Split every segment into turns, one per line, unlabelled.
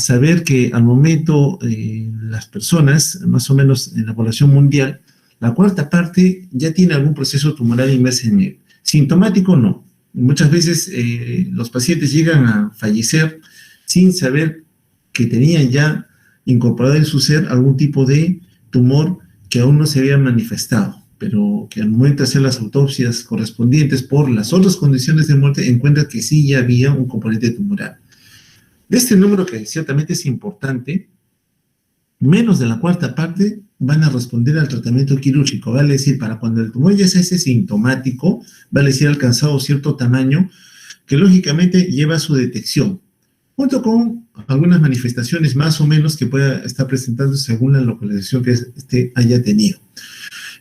saber que al momento las personas, más o menos en la población mundial, la cuarta parte ya tiene algún proceso tumoral inmerso en él. Sintomático no. Muchas veces los pacientes llegan a fallecer sin saber que tenían ya incorporado en su ser algún tipo de tumor que aún no se había manifestado, pero que al momento de hacer las autopsias correspondientes por las otras condiciones de muerte encuentra que sí ya había un componente tumoral. De este número, que ciertamente es importante, menos de la cuarta parte van a responder al tratamiento quirúrgico. Vale decir, para cuando el tumor ya se hace sintomático, vale decir, ha alcanzado cierto tamaño, que lógicamente lleva a su detección, junto con algunas manifestaciones más o menos que pueda estar presentando según la localización que haya tenido.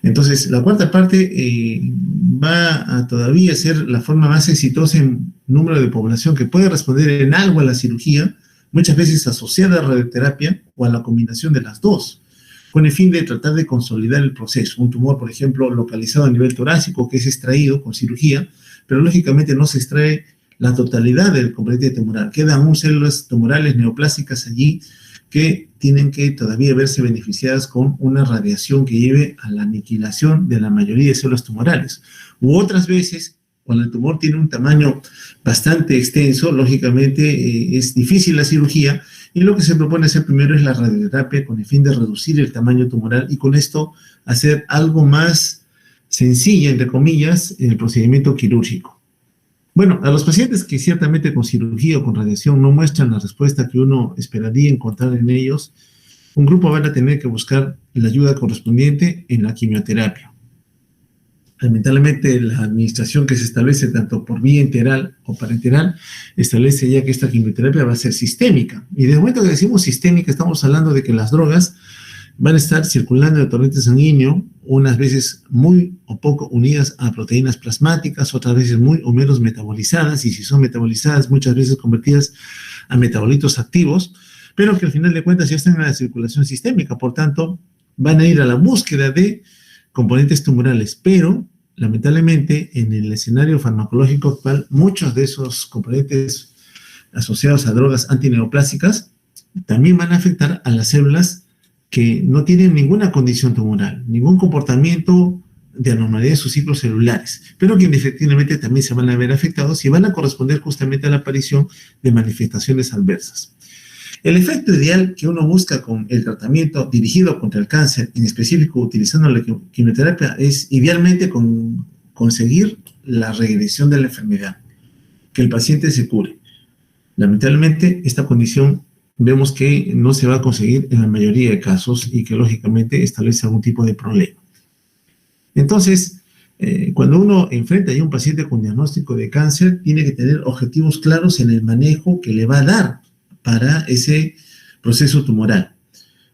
Entonces, la cuarta parte va a todavía ser la forma más exitosa en número de población que puede responder en algo a la cirugía, muchas veces asociada a radioterapia o a la combinación de las dos, con el fin de tratar de consolidar el proceso. Un tumor, por ejemplo, localizado a nivel torácico, que es extraído con cirugía, pero lógicamente no se extrae la totalidad del componente tumoral. Quedan aún células tumorales neoplásicas allí que tienen que todavía verse beneficiadas con una radiación que lleve a la aniquilación de la mayoría de células tumorales. U otras veces, cuando el tumor tiene un tamaño bastante extenso, lógicamente es difícil la cirugía, y lo que se propone hacer primero es la radioterapia con el fin de reducir el tamaño tumoral y con esto hacer algo más sencilla, entre comillas, en el procedimiento quirúrgico. Bueno, a los pacientes que ciertamente con cirugía o con radiación no muestran la respuesta que uno esperaría encontrar en ellos, un grupo van a tener que buscar la ayuda correspondiente en la quimioterapia. Lamentablemente, la administración que se establece tanto por vía enteral o parenteral establece ya que esta quimioterapia va a ser sistémica. Y desde el momento que decimos sistémica, estamos hablando de que las drogas van a estar circulando en el torrente sanguíneo, unas veces muy o poco unidas a proteínas plasmáticas, otras veces muy o menos metabolizadas, y si son metabolizadas, muchas veces convertidas a metabolitos activos, pero que al final de cuentas ya están en la circulación sistémica. Por tanto, van a ir a la búsqueda de componentes tumorales, pero lamentablemente en el escenario farmacológico actual, muchos de esos componentes asociados a drogas antineoplásicas también van a afectar a las células que no tienen ninguna condición tumoral, ningún comportamiento de anormalidad de sus ciclos celulares, pero que efectivamente también se van a ver afectados y van a corresponder justamente a la aparición de manifestaciones adversas. El efecto ideal que uno busca con el tratamiento dirigido contra el cáncer, en específico utilizando la quimioterapia, es idealmente conseguir la regresión de la enfermedad, que el paciente se cure. Lamentablemente, esta condición vemos que no se va a conseguir en la mayoría de casos y que lógicamente establece algún tipo de problema. Entonces, cuando uno enfrenta a un paciente con diagnóstico de cáncer, tiene que tener objetivos claros en el manejo que le va a dar para ese proceso tumoral.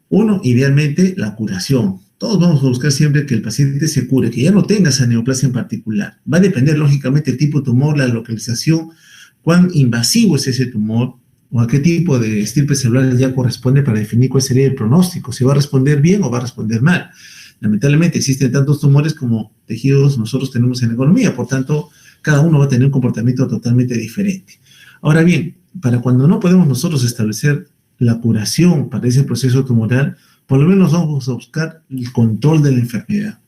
Uno, idealmente, la curación. Todos vamos a buscar siempre que el paciente se cure, que ya no tenga esa neoplasia en particular. Va a depender, lógicamente, el tipo de tumor, la localización, cuán invasivo es ese tumor, o a qué tipo de estirpe celular ya corresponde para definir cuál sería el pronóstico, si va a responder bien o va a responder mal. Lamentablemente existen tantos tumores como tejidos nosotros tenemos en la economía, por tanto, cada uno va a tener un comportamiento totalmente diferente. Ahora bien, para cuando no podemos nosotros establecer la curación para ese proceso tumoral, por lo menos vamos a buscar el control de la enfermedad.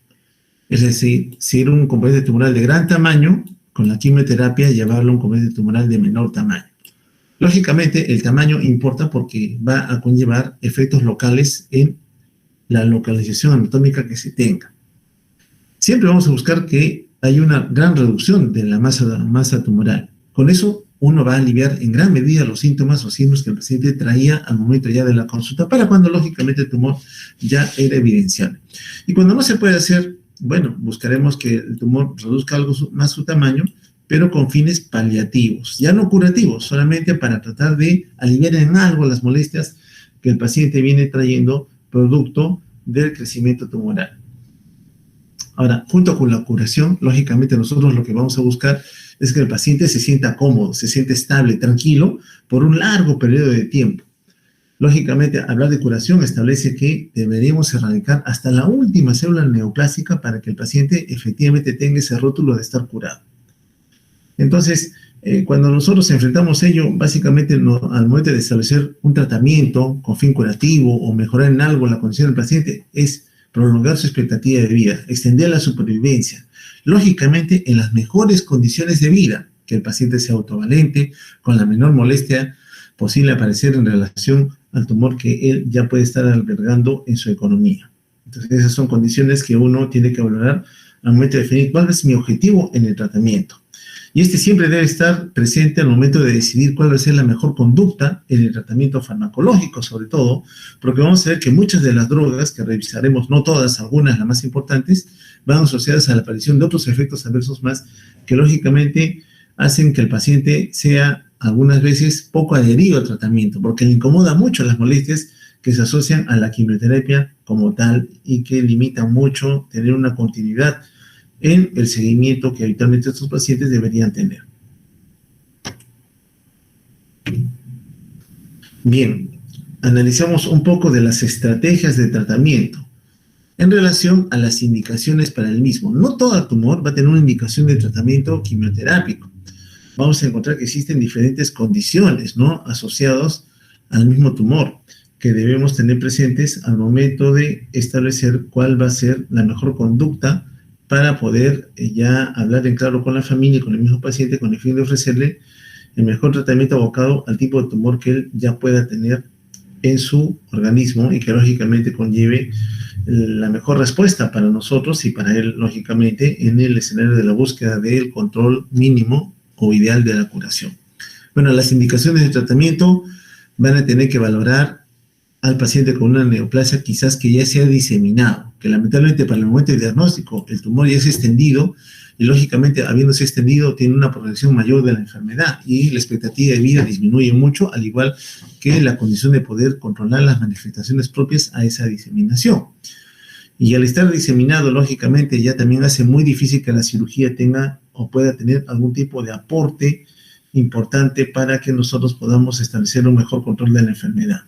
Es decir, si era un componente tumoral de gran tamaño, con la quimioterapia llevarlo a un componente tumoral de menor tamaño. Lógicamente, el tamaño importa porque va a conllevar efectos locales en la localización anatómica que se tenga. Siempre vamos a buscar que haya una gran reducción de la masa tumoral. Con eso, uno va a aliviar en gran medida los síntomas o signos que el paciente traía al momento ya de la consulta, para cuando lógicamente el tumor ya era evidenciable. Y cuando no se puede hacer, bueno, buscaremos que el tumor reduzca algo más su tamaño, pero con fines paliativos, ya no curativos, solamente para tratar de aliviar en algo las molestias que el paciente viene trayendo producto del crecimiento tumoral. Ahora, junto con la curación, lógicamente nosotros lo que vamos a buscar es que el paciente se sienta cómodo, se siente estable, tranquilo, por un largo periodo de tiempo. Lógicamente, hablar de curación establece que deberíamos erradicar hasta la última célula neoplásica para que el paciente efectivamente tenga ese rótulo de estar curado. Entonces, Cuando nosotros enfrentamos ello, básicamente al momento de establecer un tratamiento con fin curativo o mejorar en algo la condición del paciente, es prolongar su expectativa de vida, extender la supervivencia, lógicamente en las mejores condiciones de vida, que el paciente sea autovalente, con la menor molestia posible aparecer en relación al tumor que él ya puede estar albergando en su economía. Entonces, esas son condiciones que uno tiene que valorar al momento de definir cuál es mi objetivo en el tratamiento. Y este siempre debe estar presente al momento de decidir cuál va a ser la mejor conducta en el tratamiento farmacológico, sobre todo, porque vamos a ver que muchas de las drogas que revisaremos, no todas, algunas, las más importantes, van asociadas a la aparición de otros efectos adversos más que lógicamente hacen que el paciente sea algunas veces poco adherido al tratamiento, porque le incomoda mucho las molestias que se asocian a la quimioterapia como tal y que limitan mucho tener una continuidad en el seguimiento que habitualmente estos pacientes deberían tener. Bien, analizamos un poco de las estrategias de tratamiento en relación a las indicaciones para el mismo. No todo tumor va a tener una indicación de tratamiento quimioterápico. Vamos a encontrar que existen diferentes condiciones, ¿no?, asociados al mismo tumor que debemos tener presentes al momento de establecer cuál va a ser la mejor conducta para poder ya hablar en claro con la familia y con el mismo paciente con el fin de ofrecerle el mejor tratamiento abocado al tipo de tumor que él ya pueda tener en su organismo y que lógicamente conlleve la mejor respuesta para nosotros y para él, lógicamente, en el escenario de la búsqueda del control mínimo o ideal de la curación. Bueno, las indicaciones de tratamiento van a tener que valorar al paciente con una neoplasia quizás que ya se ha diseminado, que lamentablemente para el momento de diagnóstico el tumor ya se ha extendido y lógicamente habiéndose extendido tiene una progresión mayor de la enfermedad y la expectativa de vida disminuye mucho, al igual que la condición de poder controlar las manifestaciones propias a esa diseminación. Y al estar diseminado, lógicamente, ya también hace muy difícil que la cirugía tenga o pueda tener algún tipo de aporte importante para que nosotros podamos establecer un mejor control de la enfermedad.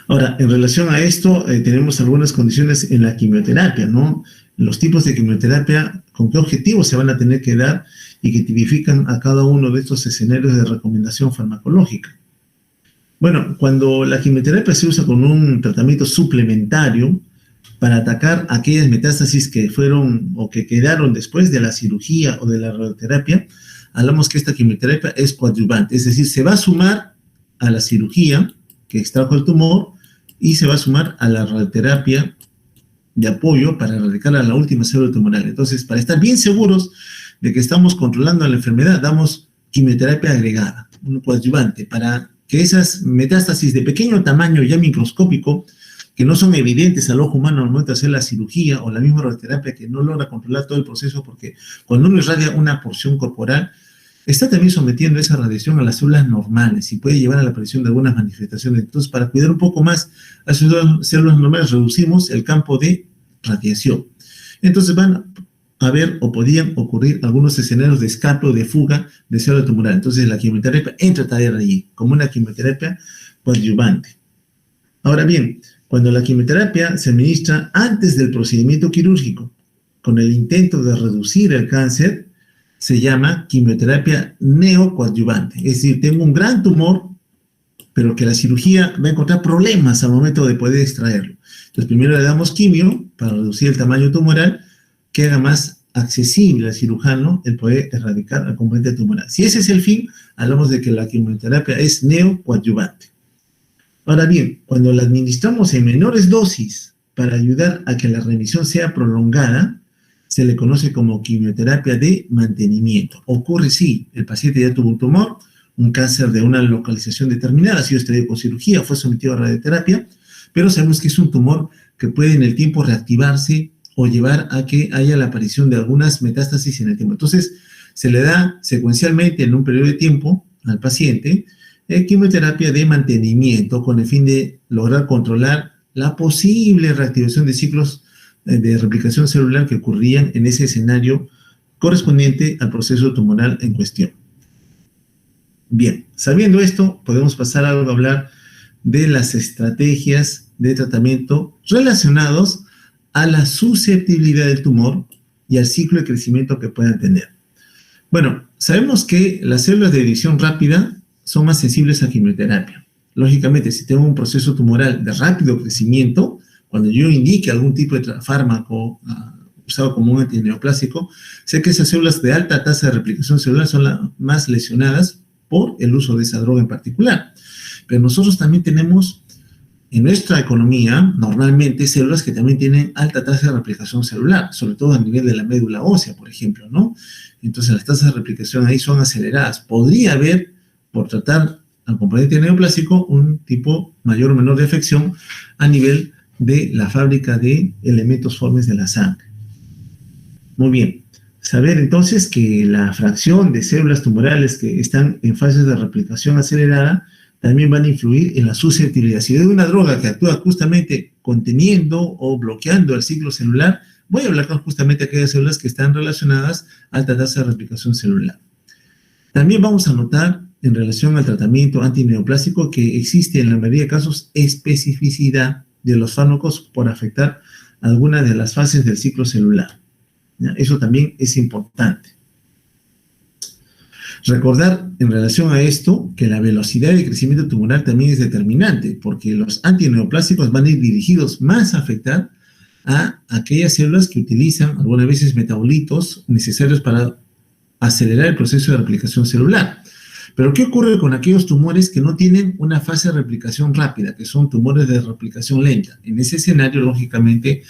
Ahora, en relación a esto, tenemos algunas condiciones en la quimioterapia, ¿no? Los tipos de quimioterapia, con qué objetivos se van a tener que dar y que tipifican a cada uno de estos escenarios de recomendación farmacológica. Bueno, cuando la quimioterapia se usa con un tratamiento suplementario para atacar aquellas metástasis que fueron o que quedaron después de la cirugía o de la radioterapia, hablamos que esta quimioterapia es coadyuvante, es decir, se va a sumar a la cirugía que extrajo el tumor y se va a sumar a la radioterapia de apoyo para erradicar a la última célula tumoral. Entonces, para estar bien seguros de que estamos controlando la enfermedad, damos quimioterapia agregada, un coadyuvante, para que esas metástasis de pequeño tamaño ya microscópico, que no son evidentes al ojo humano al momento de hacer la cirugía o la misma radioterapia que no logra controlar todo el proceso, porque cuando uno irradia una porción corporal, está también sometiendo esa radiación a las células normales y puede llevar a la aparición de algunas manifestaciones. Entonces, para cuidar un poco más a esas células normales, reducimos el campo de radiación. Entonces, van a haber o podrían ocurrir algunos escenarios de escape o de fuga de célula tumoral. Entonces, la quimioterapia entra también allí, como una quimioterapia coadyuvante. Ahora bien, cuando la quimioterapia se administra antes del procedimiento quirúrgico, con el intento de reducir el cáncer, se llama quimioterapia neocoadyuvante. Es decir, tengo un gran tumor, pero que la cirugía va a encontrar problemas al momento de poder extraerlo. Entonces, primero le damos quimio para reducir el tamaño tumoral, que haga más accesible al cirujano el poder erradicar el componente tumoral. Si ese es el fin, hablamos de que la quimioterapia es neocoadyuvante. Ahora bien, cuando la administramos en menores dosis para ayudar a que la remisión sea prolongada, se le conoce como quimioterapia de mantenimiento. Ocurre si el paciente ya tuvo un tumor, un cáncer de una localización determinada, ha sido extraído con cirugía, fue sometido a radioterapia, pero sabemos que es un tumor que puede en el tiempo reactivarse o llevar a que haya la aparición de algunas metástasis en el tiempo. Entonces, se le da secuencialmente en un periodo de tiempo al paciente quimioterapia de mantenimiento con el fin de lograr controlar la posible reactivación de ciclos de replicación celular que ocurrían en ese escenario correspondiente al proceso tumoral en cuestión. Bien, sabiendo esto, podemos pasar a hablar de las estrategias de tratamiento relacionados a la susceptibilidad del tumor y al ciclo de crecimiento que puedan tener. Bueno, sabemos que las células de división rápida son más sensibles a quimioterapia. Lógicamente, si tengo un proceso tumoral de rápido crecimiento, cuando yo indique algún tipo de fármaco usado como un antineoplásico, sé que esas células de alta tasa de replicación celular son las más lesionadas por el uso de esa droga en particular. Pero nosotros también tenemos en nuestra economía, normalmente, células que también tienen alta tasa de replicación celular, sobre todo a nivel de la médula ósea, por ejemplo, ¿no? Entonces, las tasas de replicación ahí son aceleradas. Podría haber, por tratar al componente neoplásico, un tipo mayor o menor de afección a nivel de la fábrica de elementos formes de la sangre. Muy bien. Saber entonces que la fracción de células tumorales que están en fases de replicación acelerada también van a influir en la susceptibilidad. Si hay una droga que actúa justamente conteniendo o bloqueando el ciclo celular, voy a hablar justamente de aquellas células que están relacionadas a alta tasa de replicación celular. También vamos a notar, en relación al tratamiento antineoplásico, que existe en la mayoría de casos especificidad de los fármacos por afectar alguna de las fases del ciclo celular. ¿Ya? Eso también es importante. Recordar en relación a esto que la velocidad de crecimiento tumoral también es determinante, porque los antineoplásicos van a ir dirigidos más a afectar a aquellas células que utilizan algunas veces metabolitos necesarios para acelerar el proceso de replicación celular. Pero ¿qué ocurre con aquellos tumores que no tienen una fase de replicación rápida, que son tumores de replicación lenta? En ese escenario, lógicamente,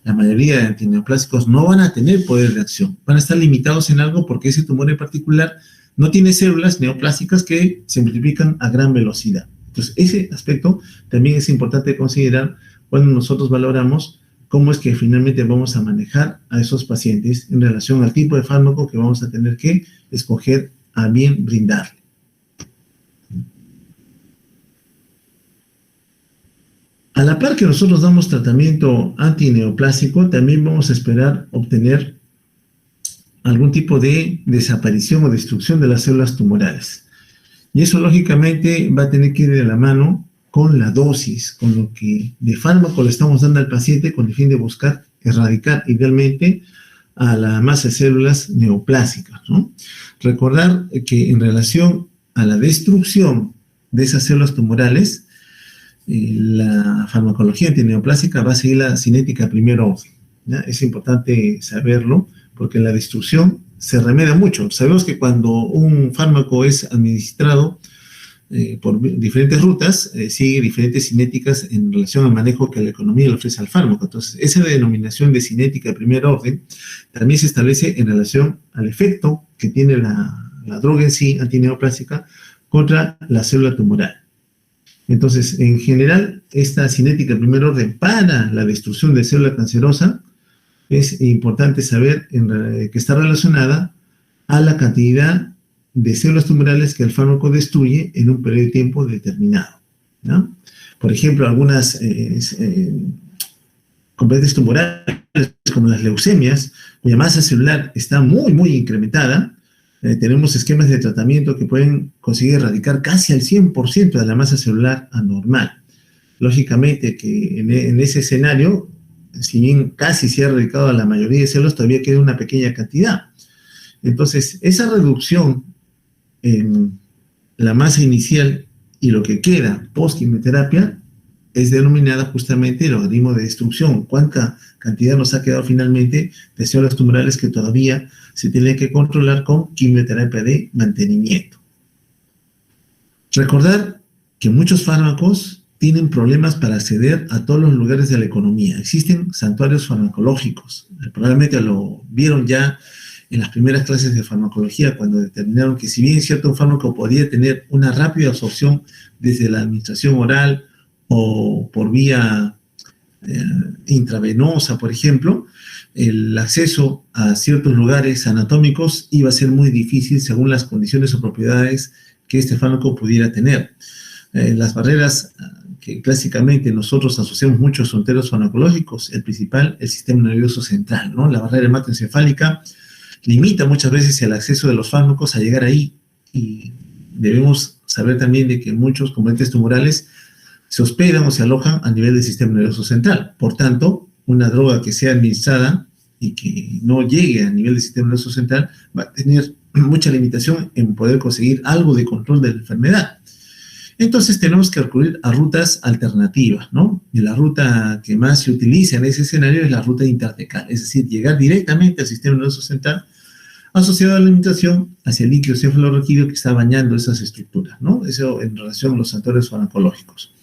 la mayoría de antineoplásicos no van a tener poder de acción. Van a estar limitados en algo porque ese tumor en particular no tiene células neoplásicas que se multiplican a gran velocidad. Entonces, ese aspecto también es importante considerar cuando nosotros valoramos cómo es que finalmente vamos a manejar a esos pacientes en relación al tipo de fármaco que vamos a tener que escoger a bien brindarle. A la par que nosotros damos tratamiento antineoplásico, también vamos a esperar obtener algún tipo de desaparición o destrucción de las células tumorales. Y eso, lógicamente, va a tener que ir de la mano con la dosis, con lo que de fármaco le estamos dando al paciente con el fin de buscar erradicar idealmente a la masa de células neoplásicas, ¿no? Recordar que en relación a la destrucción de esas células tumorales, la farmacología antineoplásica va a seguir la cinética de primer orden, ¿ya? Es importante saberlo porque la destrucción se remedia mucho. Sabemos que cuando un fármaco es administrado por diferentes rutas, sigue diferentes cinéticas en relación al manejo que la economía le ofrece al fármaco. Entonces, esa denominación de cinética de primer orden también se establece en relación al efecto que tiene la droga en sí, antineoplásica, contra la célula tumoral. Entonces, en general, esta cinética de primer orden para la destrucción de célula cancerosa es importante saber que está relacionada a la cantidad de células tumorales que el fármaco destruye en un periodo de tiempo determinado, ¿no? Por ejemplo, algunas componentes tumorales, como las leucemias, cuya masa celular está muy, muy incrementada, tenemos esquemas de tratamiento que pueden conseguir erradicar casi al 100% de la masa celular anormal. Lógicamente que en ese escenario, si bien casi se ha erradicado a la mayoría de células, todavía queda una pequeña cantidad. Entonces, esa reducción en la masa inicial y lo que queda post-quimioterapia es denominada justamente el logaritmo de destrucción. ¿Cuánta cantidad nos ha quedado finalmente de células tumorales que todavía se tienen que controlar con quimioterapia de mantenimiento? Recordar que muchos fármacos tienen problemas para acceder a todos los lugares de la economía. Existen santuarios farmacológicos. Probablemente lo vieron ya en las primeras clases de farmacología, cuando determinaron que si bien cierto fármaco podía tener una rápida absorción desde la administración oral o por vía intravenosa, por ejemplo, el acceso a ciertos lugares anatómicos iba a ser muy difícil según las condiciones o propiedades que este fármaco pudiera tener. Las barreras que clásicamente nosotros asociamos mucho a sonderos farmacológicos, el principal, el sistema nervioso central, ¿no? La barrera hematoencefálica limita muchas veces el acceso de los fármacos a llegar ahí, y debemos saber también de que muchos componentes tumorales se hospedan o se alojan a nivel del sistema nervioso central. Por tanto, una droga que sea administrada y que no llegue a nivel del sistema nervioso central, va a tener mucha limitación en poder conseguir algo de control de la enfermedad. Entonces tenemos que recurrir a rutas alternativas, ¿no? Y la ruta que más se utiliza en ese escenario es la ruta intertecal, es decir, llegar directamente al sistema nervioso central asociado a la limitación hacia el líquido cefalorraquídeo que está bañando esas estructuras, ¿no? Eso en relación a los actores farmacológicos.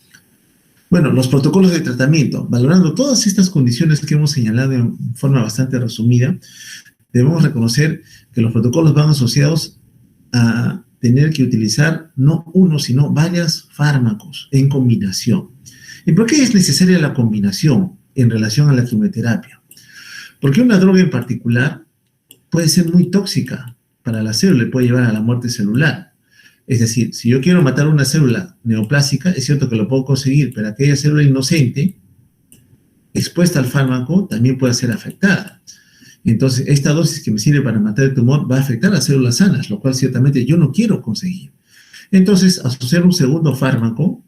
Bueno, los protocolos de tratamiento, valorando todas estas condiciones que hemos señalado en forma bastante resumida, debemos reconocer que los protocolos van asociados a tener que utilizar no uno, sino varios fármacos en combinación. ¿Y por qué es necesaria la combinación en relación a la quimioterapia? Porque una droga en particular puede ser muy tóxica para la célula y puede llevar a la muerte celular. Es decir, si yo quiero matar una célula neoplásica, es cierto que lo puedo conseguir, pero aquella célula inocente, expuesta al fármaco, también puede ser afectada. Entonces, esta dosis que me sirve para matar el tumor va a afectar a las células sanas, lo cual ciertamente yo no quiero conseguir. Entonces, asociar un segundo fármaco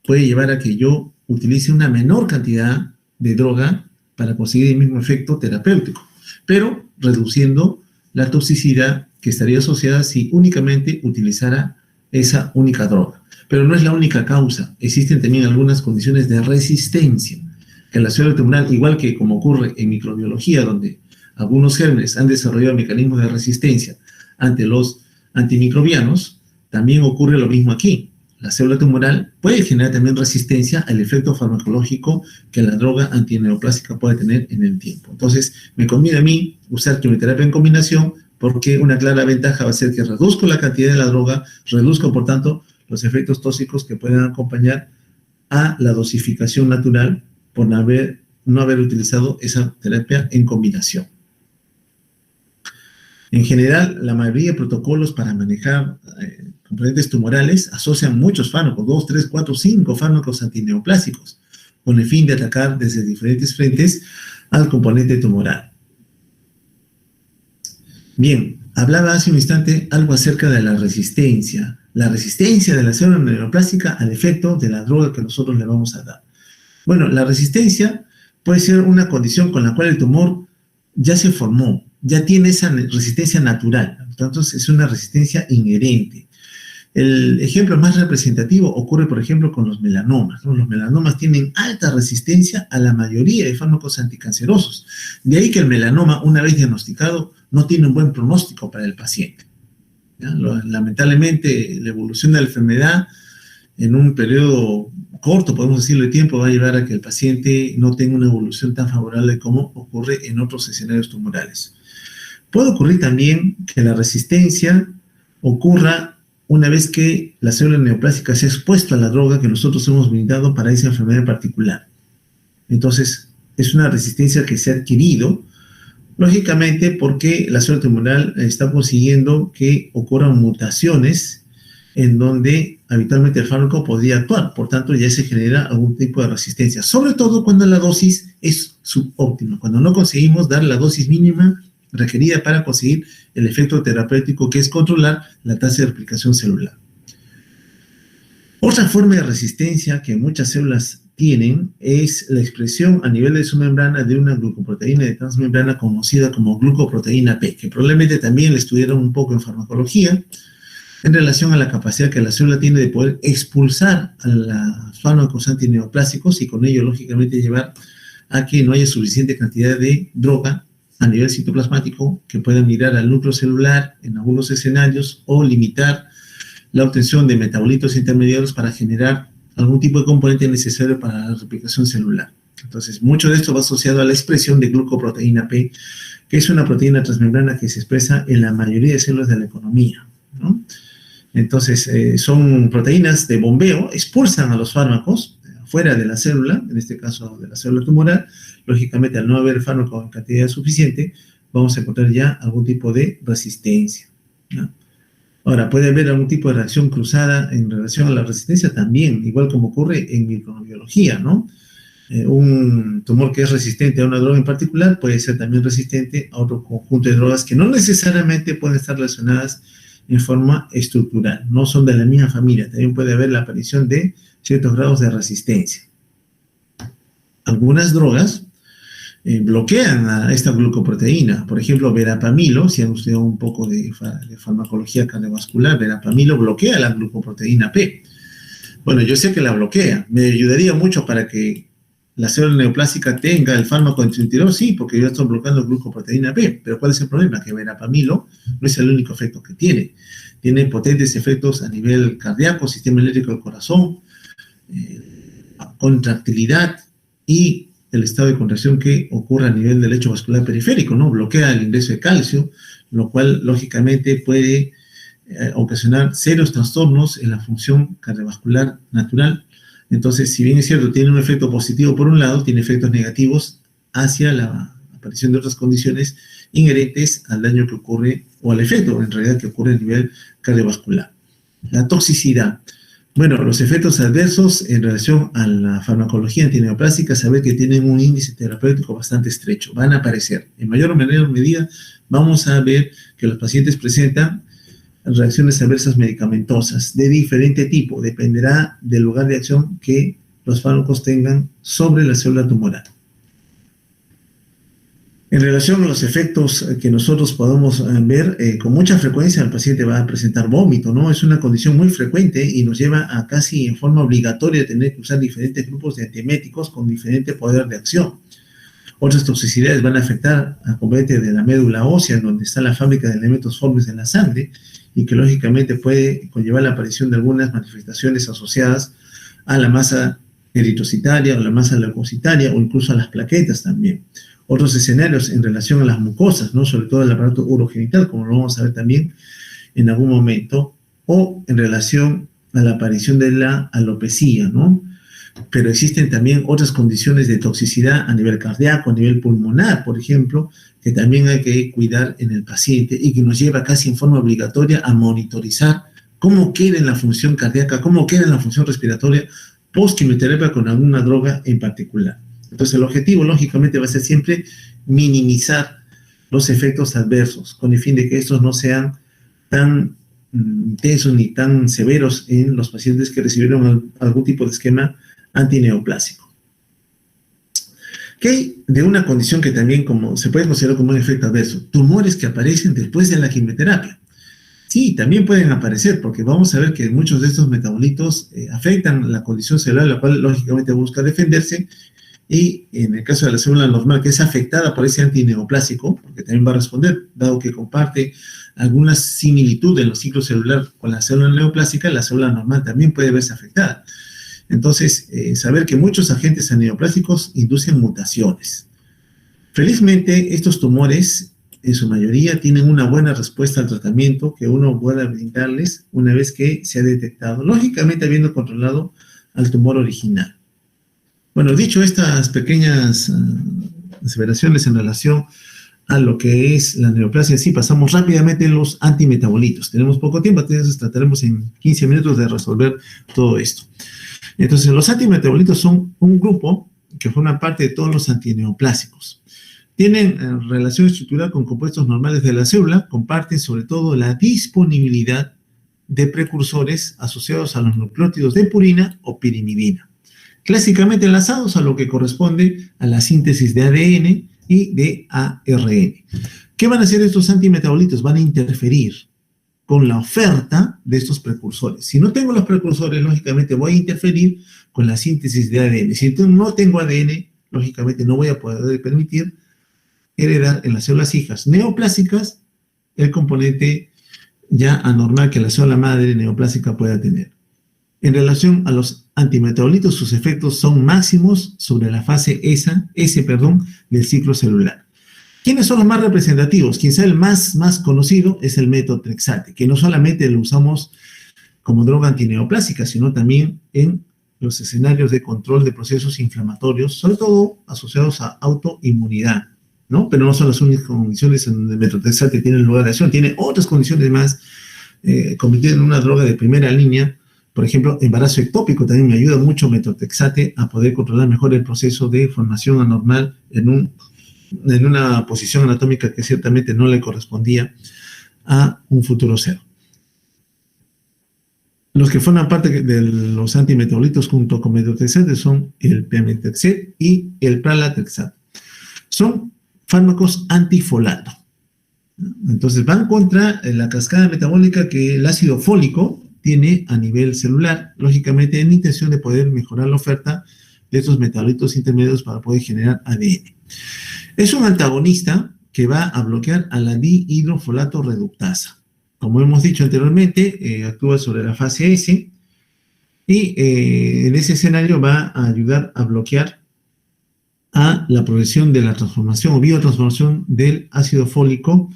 puede llevar a que yo utilice una menor cantidad de droga para conseguir el mismo efecto terapéutico, pero reduciendo la toxicidad que estaría asociada si únicamente utilizara esa única droga. Pero no es la única causa. Existen también algunas condiciones de resistencia que la célula tumoral, igual que como ocurre en microbiología, donde algunos gérmenes han desarrollado mecanismos de resistencia ante los antimicrobianos, también ocurre lo mismo aquí. La célula tumoral puede generar también resistencia al efecto farmacológico que la droga antineoplásica puede tener en el tiempo. Entonces, me conviene a mí usar quimioterapia en combinación porque una clara ventaja va a ser que reduzco la cantidad de la droga, reduzco, por tanto, los efectos tóxicos que pueden acompañar a la dosificación natural por no haber utilizado esa terapia en combinación. En general, la mayoría de protocolos para manejar componentes tumorales asocian muchos fármacos, 2, 3, 4, 5 fármacos antineoplásicos, con el fin de atacar desde diferentes frentes al componente tumoral. Bien, hablaba hace un instante algo acerca de la resistencia de la célula neoplástica al efecto de la droga que nosotros le vamos a dar. Bueno, la resistencia puede ser una condición con la cual el tumor ya se formó, ya tiene esa resistencia natural, entonces es una resistencia inherente. El ejemplo más representativo ocurre, por ejemplo, con los melanomas, ¿no? Los melanomas tienen alta resistencia a la mayoría de fármacos anticancerosos. De ahí que el melanoma, una vez diagnosticado, no tiene un buen pronóstico para el paciente. Lamentablemente, la evolución de la enfermedad en un periodo corto, podemos decirlo, de tiempo, va a llevar a que el paciente no tenga una evolución tan favorable como ocurre en otros escenarios tumorales. Puede ocurrir también que la resistencia ocurra una vez que la célula neoplásica se ha expuesto a la droga que nosotros hemos brindado para esa enfermedad en particular. Entonces, es una resistencia que se ha adquirido, lógicamente, porque la célula tumoral está consiguiendo que ocurran mutaciones en donde habitualmente el fármaco podría actuar. Por tanto, ya se genera algún tipo de resistencia, sobre todo cuando la dosis es subóptima, cuando no conseguimos dar la dosis mínima requerida para conseguir el efecto terapéutico, que es controlar la tasa de replicación celular. Otra forma de resistencia que muchas células tienen es la expresión a nivel de su membrana de una glucoproteína de transmembrana conocida como glucoproteína P, que probablemente también la estudiaron un poco en farmacología, en relación a la capacidad que la célula tiene de poder expulsar a los fármacos antineoplásicos y con ello, lógicamente, llevar a que no haya suficiente cantidad de droga a nivel citoplasmático que pueda migrar al núcleo celular en algunos escenarios o limitar la obtención de metabolitos intermediarios para generar algún tipo de componente necesario para la replicación celular. Entonces, mucho de esto va asociado a la expresión de glucoproteína P, que es una proteína transmembrana que se expresa en la mayoría de células de la economía, ¿no? Entonces, son proteínas de bombeo, expulsan a los fármacos fuera de la célula, en este caso de la célula tumoral. Lógicamente, al no haber fármaco en cantidad suficiente, vamos a encontrar ya algún tipo de resistencia, ¿no? Ahora, puede haber algún tipo de reacción cruzada en relación a la resistencia también, igual como ocurre en microbiología, ¿no? Un tumor que es resistente a una droga en particular puede ser también resistente a otro conjunto de drogas que no necesariamente pueden estar relacionadas en forma estructural, no son de la misma familia, también puede haber la aparición de ciertos grados de resistencia. Algunas drogas bloquean a esta glucoproteína. Por ejemplo, verapamilo, si han estudiado un poco de farmacología cardiovascular, verapamilo bloquea la glucoproteína P. Bueno, yo sé que la bloquea. Me ayudaría mucho para que la célula neoplásica tenga el fármaco antiretroviral, sí, porque yo estoy bloqueando glucoproteína P. Pero ¿cuál es el problema? Que verapamilo no es el único efecto que tiene. Tiene potentes efectos a nivel cardíaco, sistema eléctrico del corazón, contractilidad y el estado de contracción que ocurre a nivel del lecho vascular periférico, ¿no? Bloquea el ingreso de calcio, lo cual lógicamente puede ocasionar serios trastornos en la función cardiovascular natural. Entonces, si bien es cierto, tiene un efecto positivo por un lado, tiene efectos negativos hacia la aparición de otras condiciones inherentes al daño que ocurre, o al efecto en realidad que ocurre a nivel cardiovascular. La toxicidad. Bueno, los efectos adversos en relación a la farmacología antineoplásica, saber que tienen un índice terapéutico bastante estrecho, van a aparecer. En mayor o menor medida, vamos a ver que los pacientes presentan reacciones adversas medicamentosas de diferente tipo, dependerá del lugar de acción que los fármacos tengan sobre la célula tumoral. En relación a los efectos que nosotros podemos ver, con mucha frecuencia el paciente va a presentar vómito, ¿no? Es una condición muy frecuente y nos lleva a casi en forma obligatoria tener que usar diferentes grupos de antieméticos con diferente poder de acción. Otras toxicidades van a afectar al componente de la médula ósea, donde está la fábrica de elementos formes en la sangre y que lógicamente puede conllevar la aparición de algunas manifestaciones asociadas a la masa eritrocitaria o la masa leucocitaria o incluso a las plaquetas también. Otros escenarios en relación a las mucosas, ¿no? Sobre todo el aparato urogenital, como lo vamos a ver también en algún momento, o en relación a la aparición de la alopecia, ¿no? Pero existen también otras condiciones de toxicidad a nivel cardíaco, a nivel pulmonar, por ejemplo, que también hay que cuidar en el paciente y que nos lleva casi en forma obligatoria a monitorizar cómo queda en la función cardíaca, cómo queda en la función respiratoria post-quimioterapia con alguna droga en particular. Entonces, el objetivo, lógicamente, va a ser siempre minimizar los efectos adversos, con el fin de que estos no sean tan intensos ni tan severos en los pacientes que recibieron algún tipo de esquema antineoplásico. ¿Qué hay de una condición que también se puede considerar como un efecto adverso? Tumores que aparecen después de la quimioterapia. Sí, también pueden aparecer, porque vamos a ver que muchos de estos metabolitos afectan la condición celular, la cual lógicamente busca defenderse. Y en el caso de la célula normal, que es afectada por ese antineoplásico, porque también va a responder, dado que comparte alguna similitud en los ciclos celular con la célula neoplásica, la célula normal también puede verse afectada. Entonces, saber que muchos agentes antineoplásicos inducen mutaciones. Felizmente, estos tumores, en su mayoría, tienen una buena respuesta al tratamiento que uno pueda brindarles una vez que se ha detectado, lógicamente habiendo controlado al tumor original. Bueno, dicho estas pequeñas aseveraciones en relación a lo que es la neoplasia, sí, pasamos rápidamente en los antimetabolitos. Tenemos poco tiempo, entonces trataremos en 15 minutos de resolver todo esto. Entonces, los antimetabolitos son un grupo que forma parte de todos los antineoplásicos. Tienen relación estructural con compuestos normales de la célula, comparten sobre todo la disponibilidad de precursores asociados a los nucleótidos de purina o pirimidina, clásicamente enlazados a lo que corresponde a la síntesis de ADN y de ARN. ¿Qué van a hacer estos antimetabolitos? Van a interferir con la oferta de estos precursores. Si no tengo los precursores, lógicamente voy a interferir con la síntesis de ADN. Si no tengo ADN, lógicamente no voy a poder permitir heredar en las células hijas neoplásicas el componente ya anormal que la célula madre neoplásica pueda tener. En relación a los antimetabolitos, sus efectos son máximos sobre la fase S del ciclo celular. ¿Quiénes son los más representativos? Quizá el más conocido es el metotrexate, que no solamente lo usamos como droga antineoplásica, sino también en los escenarios de control de procesos inflamatorios, sobre todo asociados a autoinmunidad, ¿no? Pero no son las únicas condiciones en donde el metotrexate tiene lugar de acción, tiene otras condiciones más convertidas en una droga de primera línea. Por ejemplo, embarazo ectópico también me ayuda mucho metotrexate a poder controlar mejor el proceso de formación anormal en una posición anatómica que ciertamente no le correspondía a un futuro cero. Los que forman parte de los antimetabolitos junto con metotrexate son el pemetrexed y el pralatrexate. son fármacos antifolato. Entonces van contra la cascada metabólica que el ácido fólico tiene a nivel celular, lógicamente en intención de poder mejorar la oferta de estos metabolitos intermedios para poder generar ADN. Es un antagonista que va a bloquear a la dihidrofolato reductasa. Como hemos dicho anteriormente, actúa sobre la fase S y en ese escenario va a ayudar a bloquear a la progresión de la transformación o biotransformación del ácido fólico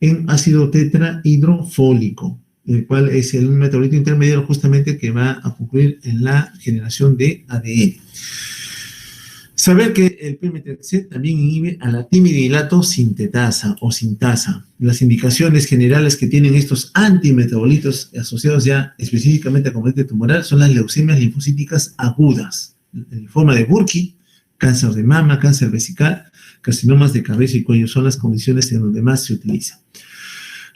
en ácido tetrahidrofólico, el cual es el metabolito intermediario justamente que va a concluir en la generación de ADN. Saber que el pemetrexed también inhibe a la timidilato sintetasa o sintasa. Las indicaciones generales que tienen estos antimetabolitos asociados ya específicamente a componente tumoral son las leucemias linfocíticas agudas, en forma de Burkitt, cáncer de mama, cáncer vesical, carcinomas de cabeza y cuello son las condiciones en donde más se utiliza.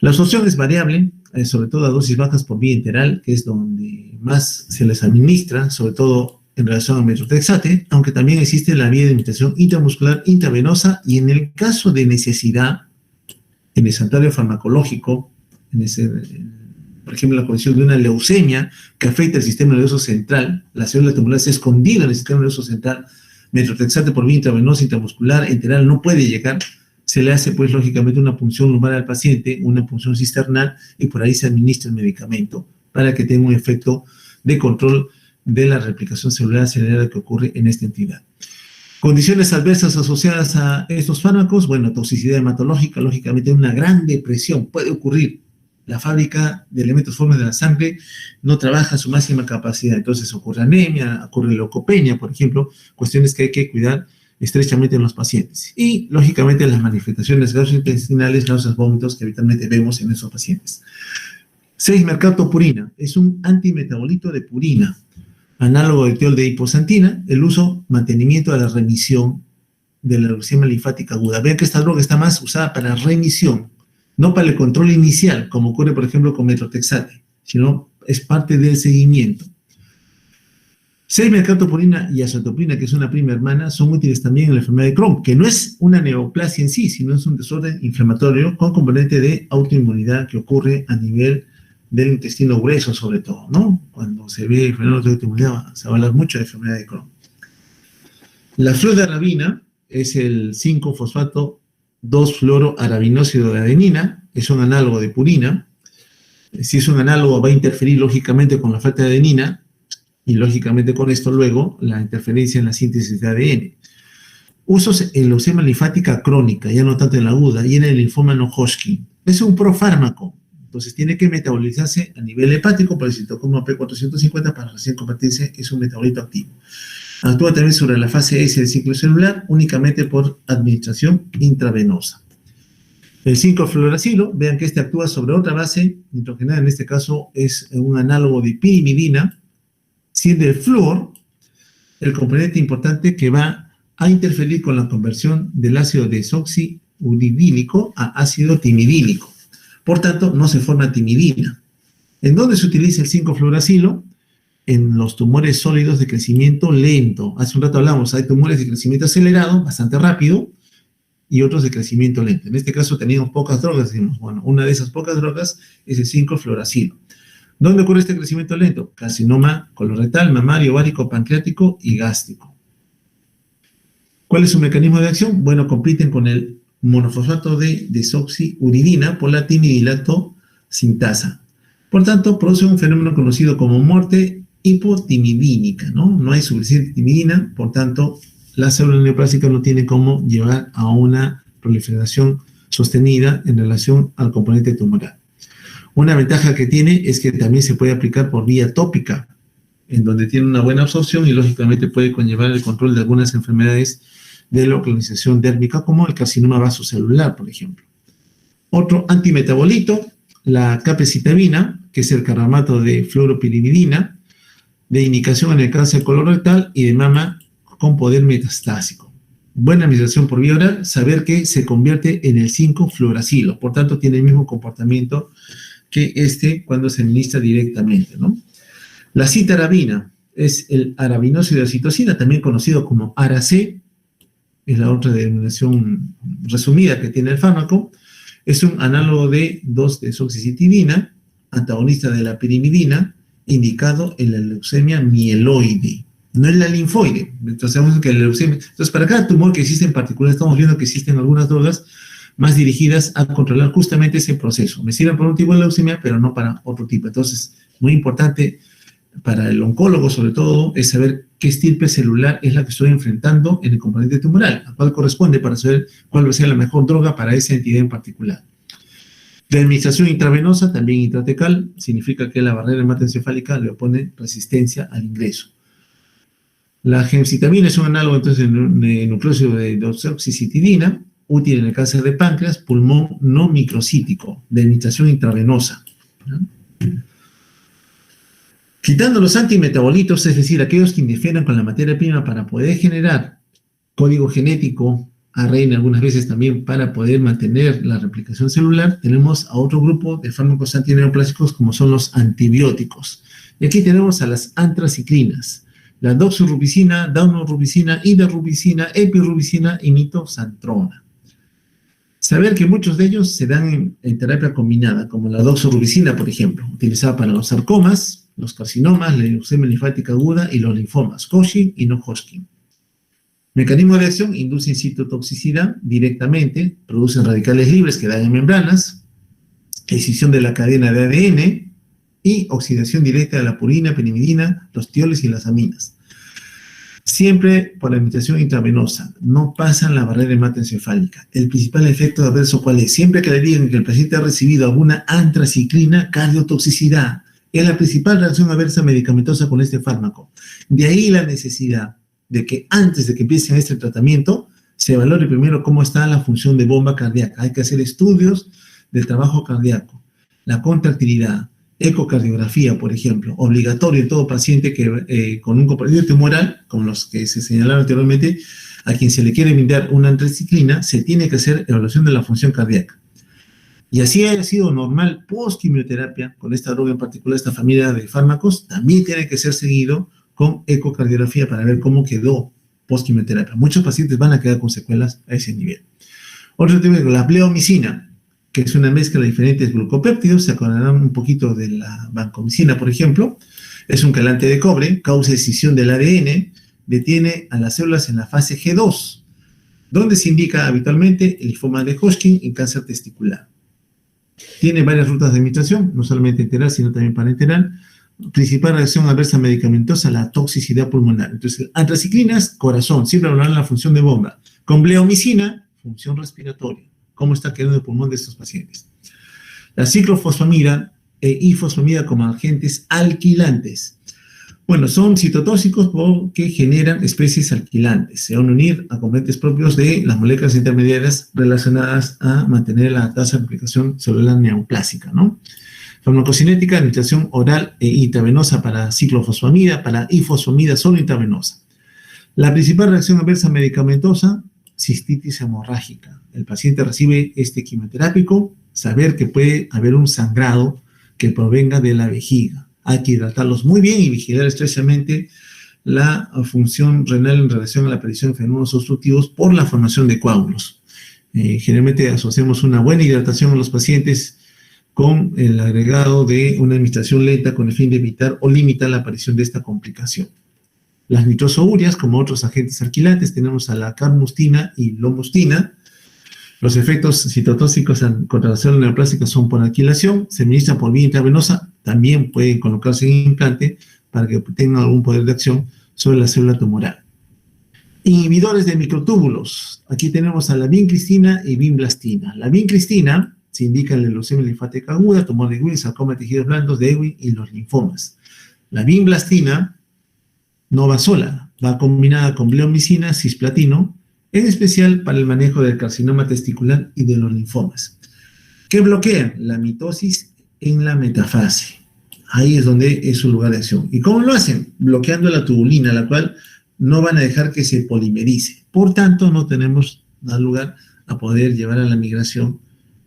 La absorción es variable, sobre todo a dosis bajas por vía enteral, que es donde más se les administra, sobre todo en relación al metotrexate, aunque también existe la vía de administración intramuscular intravenosa y en el caso de necesidad, en el santuario farmacológico, por ejemplo, la condición de una leucemia que afecta el sistema nervioso central, la célula tumoral se ha escondido en el sistema nervioso central, metotrexate por vía intravenosa, intramuscular, enteral no puede llegar, se le hace pues lógicamente una punción lumbar al paciente, una punción cisternal y por ahí se administra el medicamento para que tenga un efecto de control de la replicación celular acelerada que ocurre en esta entidad. Condiciones adversas asociadas a estos fármacos, bueno, toxicidad hematológica, lógicamente una gran depresión puede ocurrir. La fábrica de elementos formes de la sangre no trabaja a su máxima capacidad, entonces ocurre anemia, ocurre leucopenia, por ejemplo, cuestiones que hay que cuidar estrechamente en los pacientes. Y, lógicamente, las manifestaciones gastrointestinales, náuseas, vómitos que habitualmente vemos en esos pacientes. 6. Mercaptopurina. Es un antimetabolito de purina, análogo de tiol de hiposantina, el uso, mantenimiento de la remisión de la leucemia linfática aguda. Vean que esta droga está más usada para remisión, no para el control inicial, como ocurre, por ejemplo, con metotrexate, sino es parte del seguimiento. 6. Mercaptopurina y azotoprina, que es una prima hermana, son útiles también en la enfermedad de Crohn, que no es una neoplasia en sí, sino es un desorden inflamatorio con componente de autoinmunidad que ocurre a nivel del intestino grueso, sobre todo, ¿no? Cuando se ve fenómenos de autoinmunidad, se va a hablar mucho de enfermedad de Crohn. La fludarabina es el 5-fosfato 2-fluoroarabinósido de adenina, es un análogo de purina. Si es un análogo, va a interferir lógicamente con la falta de adenina y lógicamente con esto luego la interferencia en la síntesis de ADN. Usos en leucemia linfática crónica, ya no tanto en la aguda, y en el linfoma no Hodgkin. Es un profármaco. Entonces tiene que metabolizarse a nivel hepático por el citocromo P450 para recién convertirse en un metabolito activo. Actúa también sobre la fase S del ciclo celular únicamente por administración intravenosa. El 5-fluoracilo, vean que este actúa sobre otra base nitrogenada, en este caso es un análogo de pirimidina, siendo el flúor el componente importante que va a interferir con la conversión del ácido desoxiuridílico a ácido timidílico. Por tanto, no se forma timidina. ¿En dónde se utiliza el 5-fluoracilo? En los tumores sólidos de crecimiento lento. Hace un rato hablamos, hay tumores de crecimiento acelerado, bastante rápido, y otros de crecimiento lento. En este caso teníamos pocas drogas, decimos, bueno, una de esas pocas drogas es el 5-fluoracilo. ¿Dónde ocurre este crecimiento lento? Carcinoma colorectal, mamario, ovárico, pancreático y gástrico. ¿Cuál es su mecanismo de acción? Bueno, compiten con el monofosfato de desoxiuridina por la timidilato sintasa. Por tanto, produce un fenómeno conocido como muerte hipotimidínica, ¿no? No hay suficiente timidina, por tanto, la célula neoplásica no tiene cómo llevar a una proliferación sostenida en relación al componente tumoral. Una ventaja que tiene es que también se puede aplicar por vía tópica, en donde tiene una buena absorción y lógicamente puede conllevar el control de algunas enfermedades de localización dérmica, como el carcinoma vasocelular, por ejemplo. Otro antimetabolito, la capecitabina, que es el caramato de fluoropirimidina, de indicación en el cáncer colorectal y de mama con poder metastásico. Buena administración por vía oral, saber que se convierte en el 5-fluoracilo, por tanto tiene el mismo comportamiento que cuando se administra directamente, ¿no? La citarabina es el arabinósido de citosina, también conocido como ARAC, es la otra denominación resumida que tiene el fármaco. Es un análogo de 2-desoxicitidina, antagonista de la pirimidina, indicado en la leucemia mieloide, no en la linfoide. Entonces, sabemos que la leucemia... Entonces, para cada tumor que existe en particular, estamos viendo que existen algunas drogas más dirigidas a controlar justamente ese proceso. Me sirven para un tipo de leucemia, pero no para otro tipo. Entonces, muy importante para el oncólogo, sobre todo, es saber qué estirpe celular es la que estoy enfrentando en el componente tumoral, a cuál corresponde para saber cuál va a ser la mejor droga para esa entidad en particular. La administración intravenosa, también intratecal, significa que la barrera hematoencefálica le opone resistencia al ingreso. La gemcitabina es un análogo entonces de nucleósido de desoxicitidina, útil en el cáncer de páncreas, pulmón no microcítico, de administración intravenosa. Quitando los antimetabolitos, es decir, aquellos que interfieran con la materia prima para poder generar código genético, ARN algunas veces también para poder mantener la replicación celular, tenemos a otro grupo de fármacos antineoplásicos como son los antibióticos. Y aquí tenemos a las antraciclinas, la doxorubicina, daunorubicina, idarubicina, epirubicina y mitoxantrona. Saber que muchos de ellos se dan en terapia combinada, como la doxorubicina, por ejemplo, utilizada para los sarcomas, los carcinomas, la leucemia linfática aguda y los linfomas, Hodgkin y no Hodgkin. Mecanismo de acción: inducen citotoxicidad directamente, producen radicales libres que dañan membranas, escisión de la cadena de ADN y oxidación directa de la purina, pirimidina, los tioles y las aminas. Siempre por la administración intravenosa, no pasan la barrera hematoencefálica. El principal efecto adverso, ¿cuál es? Siempre que le digan que el paciente ha recibido alguna antraciclina, cardiotoxicidad. Es la principal reacción adversa medicamentosa con este fármaco. De ahí la necesidad de que antes de que empiecen este tratamiento, se valore primero cómo está la función de bomba cardíaca. Hay que hacer estudios del trabajo cardíaco, la contractilidad, ecocardiografía, por ejemplo, obligatorio en todo paciente que con un componente tumoral, como los que se señalaron anteriormente, a quien se le quiere brindar una antraciclina, se tiene que hacer evaluación de la función cardíaca. Y así haya sido normal post-quimioterapia, con esta droga en particular, esta familia de fármacos, también tiene que ser seguido con ecocardiografía para ver cómo quedó post-quimioterapia. Muchos pacientes van a quedar con secuelas a ese nivel. Otro tema es la bleomicina, que es una mezcla de diferentes glucopéptidos. Se acordarán un poquito de la vancomicina, por ejemplo. Es un quelante de cobre, causa escisión del ADN, detiene a las células en la fase G2, donde se indica habitualmente el linfoma de Hodgkin y cáncer testicular. Tiene varias rutas de administración, no solamente enteral, sino también parenteral. Principal reacción adversa medicamentosa, la toxicidad pulmonar. Entonces, antraciclinas, corazón, siempre hablarán la función de bomba. Con bleomicina, función respiratoria. ¿Cómo está quedando el pulmón de estos pacientes? La ciclofosfamida e ifosfamida como agentes alquilantes. Bueno, son citotóxicos porque generan especies alquilantes. Se van a unir a componentes propios de las moléculas intermediarias relacionadas a mantener la tasa de replicación celular neoplásica, ¿no? Farmacocinética, administración oral e intravenosa para ciclofosfamida, para ifosfamida solo intravenosa. La principal reacción adversa medicamentosa, cistitis hemorrágica. El paciente recibe este quimioterápico, saber que puede haber un sangrado que provenga de la vejiga. Hay que hidratarlos muy bien y vigilar estrechamente la función renal en relación a la aparición de fenómenos obstructivos por la formación de coágulos. Generalmente asociamos una buena hidratación a los pacientes con el agregado de una administración lenta con el fin de evitar o limitar la aparición de esta complicación. Las nitrosourias, como otros agentes alquilantes, tenemos a la carmustina y lomustina. Los efectos citotóxicos contra la célula neoplástica son por alquilación, se administran por vía intravenosa, también pueden colocarse en implante para que tengan algún poder de acción sobre la célula tumoral. Inhibidores de microtúbulos. Aquí tenemos a la vincristina y vinblastina. La vincristina se indica en la leucemia linfática aguda, tumor de Ewing, sarcoma de tejidos blandos de Ewing y los linfomas. La vinblastina no va sola, va combinada con bleomicina, cisplatino, en especial para el manejo del carcinoma testicular y de los linfomas. ¿Qué bloquean? La mitosis en la metafase. Ahí es donde es su lugar de acción. ¿Y cómo lo hacen? Bloqueando la tubulina, la cual no van a dejar que se polimerice. Por tanto, no tenemos lugar a poder llevar a la migración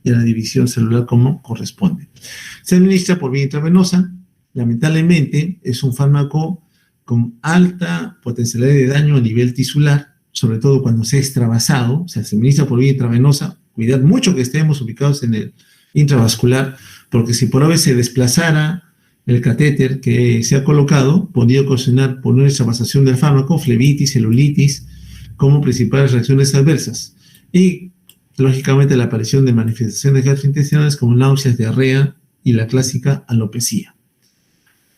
y a la división celular como corresponde. Se administra por vía intravenosa. Lamentablemente, es un fármaco con alta potencialidad de daño a nivel tisular, sobre todo cuando sea extravasado, o sea, se administra por vía intravenosa, cuidar mucho que estemos ubicados en el intravascular, porque si por vez se desplazara el catéter que se ha colocado, podría ocasionar por una extravasación del fármaco, flebitis, celulitis, como principales reacciones adversas. Y, lógicamente, la aparición de manifestaciones gastrointestinales como náuseas, diarrea y la clásica alopecia.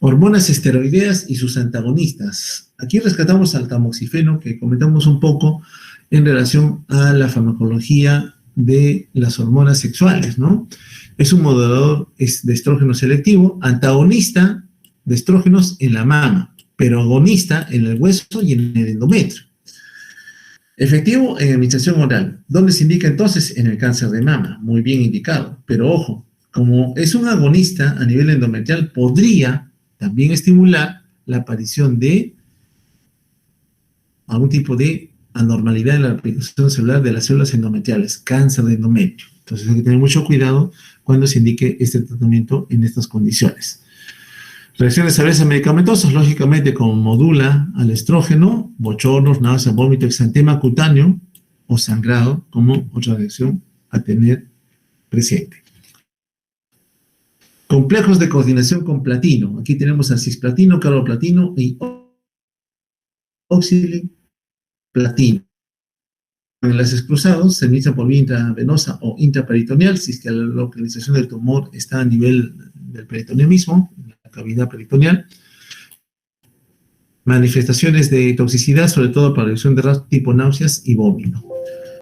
Hormonas esteroideas y sus antagonistas. Aquí rescatamos al tamoxifeno, que comentamos un poco en relación a la farmacología de las hormonas sexuales, ¿no? Es un modulador de estrógeno selectivo, antagonista de estrógenos en la mama, pero agonista en el hueso y en el endometrio. Efectivo en administración oral. ¿Dónde se indica entonces? En el cáncer de mama, muy bien indicado. Pero ojo, como es un agonista a nivel endometrial, podría también estimular la aparición de algún tipo de anormalidad en la replicación celular de las células endometriales, cáncer de endometrio. Entonces hay que tener mucho cuidado cuando se indique este tratamiento en estas condiciones. Reacciones adversas medicamentosas, lógicamente, como modula al estrógeno, bochornos, náusea, vómito, exantema cutáneo o sangrado, como otra reacción a tener presente. Complejos de coordinación con platino. Aquí tenemos a cisplatino, carboplatino y oxaliplatino. En enlaces cruzados se administran por vía intravenosa o intraperitoneal, si es que la localización del tumor está a nivel del peritoneo mismo, en la cavidad peritoneal. Manifestaciones de toxicidad, sobre todo para reducción de ras tipo náuseas y vómito.